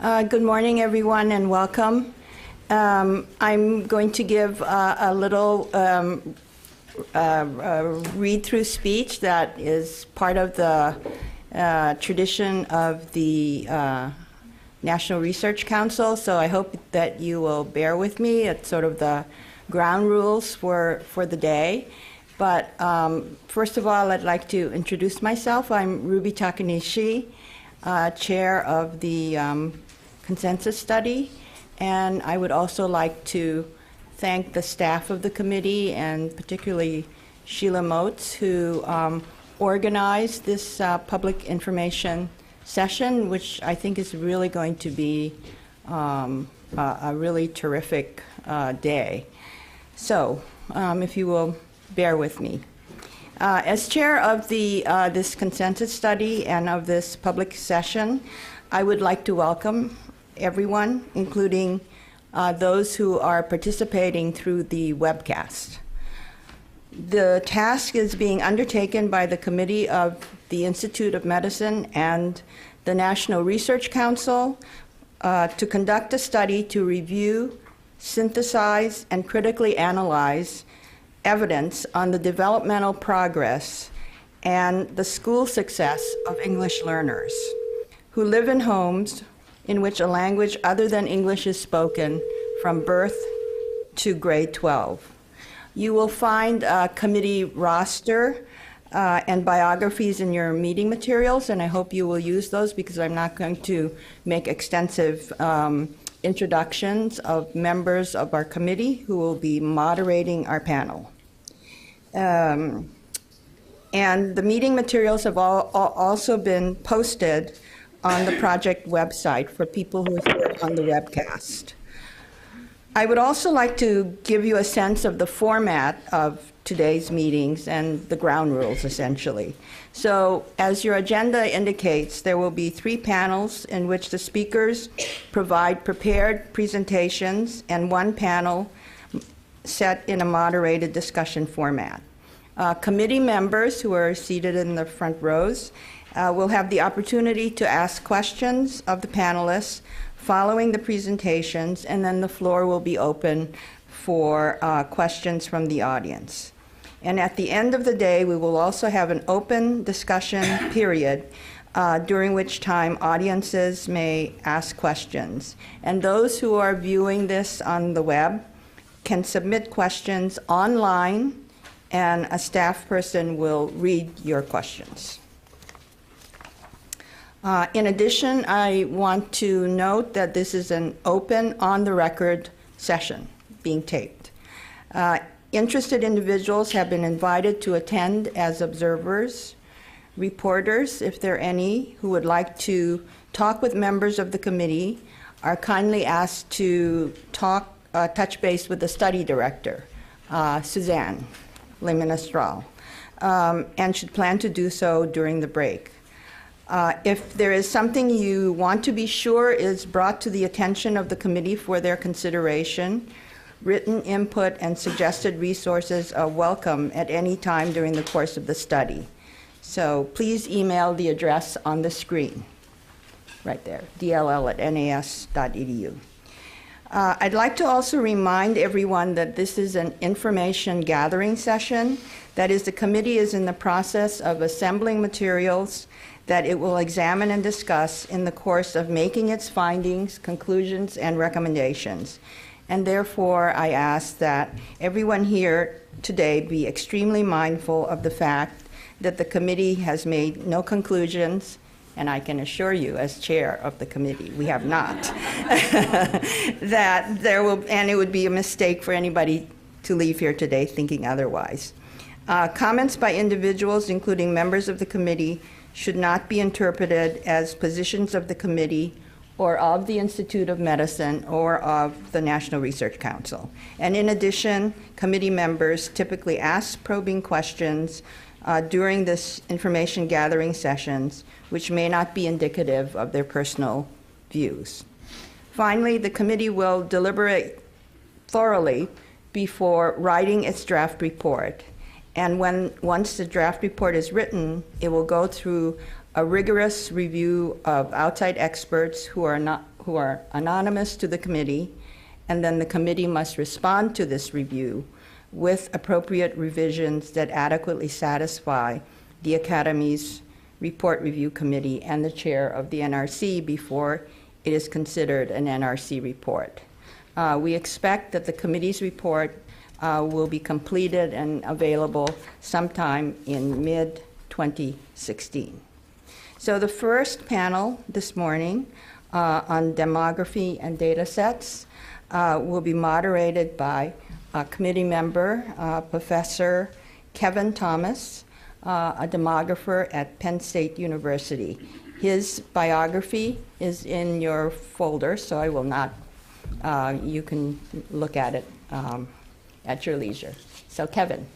Good morning, everyone, and welcome. I'm going to give a little read-through speech that is part of the tradition of the National Research Council, so I hope that you will bear with me. It's sort of the ground rules for the day. But first of all, I'd like to introduce myself. I'm Ruby Takanishi, chair of the consensus study, and I would also like to thank the staff of the committee, and particularly Sheila Motes, who organized this public information session, which I think is really going to be a really terrific day. So, if you will bear with me. As chair of this consensus study and of this public session, I would like to welcome everyone, including those who are participating through the webcast. The task is being undertaken by the Committee of the Institute of Medicine and the National Research Council to conduct a study to review, synthesize, and critically analyze evidence on the developmental progress and the school success of English learners who live in homes in which a language other than English is spoken from birth to grade 12. You will find a committee roster and biographies in your meeting materials, and I hope you will use those because I'm not going to make extensive introductions of members of our committee who will be moderating our panel. And the meeting materials have also been posted on the project website for people who are here on the webcast. I would also like to give you a sense of the format of today's meetings and the ground rules, essentially. So, as your agenda indicates, there will be 3 panels in which the speakers provide prepared presentations and 1 panel set in a moderated discussion format. Committee members who are seated in the front rows will have the opportunity to ask questions of the panelists following the presentations, and then the floor will be open for questions from the audience. And at the end of the day, we will also have an open discussion period during which time audiences may ask questions. And those who are viewing this on the web can submit questions online, and a staff person will read your questions. In addition, I want to note that this is an open, on-the-record session being taped. Interested individuals have been invited to attend as observers. Reporters, if there are any, who would like to talk with members of the committee are kindly asked to touch base with the study director, Suzanne Lemonestral, and should plan to do so during the break. If there is something you want to be sure is brought to the attention of the committee for their consideration, written input and suggested resources are welcome at any time during the course of the study. So please email the address on the screen, right there, dll@nas.edu. I'd like to also remind everyone that this is an information gathering session. That is, the committee is in the process of assembling materials that it will examine and discuss in the course of making its findings, conclusions, and recommendations. And therefore, I ask that everyone here today be extremely mindful of the fact that the committee has made no conclusions, and I can assure you, as chair of the committee, we have not, that and it would be a mistake for anybody to leave here today thinking otherwise. Comments by individuals, including members of the committee, should not be interpreted as positions of the committee or of the Institute of Medicine or of the National Research Council. And in addition, committee members typically ask probing questions during this information gathering sessions, which may not be indicative of their personal views. Finally, the committee will deliberate thoroughly before writing its draft report. And once the draft report is written, it will go through a rigorous review of outside experts who who are anonymous to the committee, and then the committee must respond to this review with appropriate revisions that adequately satisfy the Academy's Report Review Committee and the chair of the NRC before it is considered an NRC report. We expect that the committee's report will be completed and available sometime in mid-2016. So the first panel this morning on demography and data sets will be moderated by committee member, Professor Kevin Thomas, a demographer at Penn State University. His biography is in your folder, so I will not, you can look at it at your leisure. So Kevin.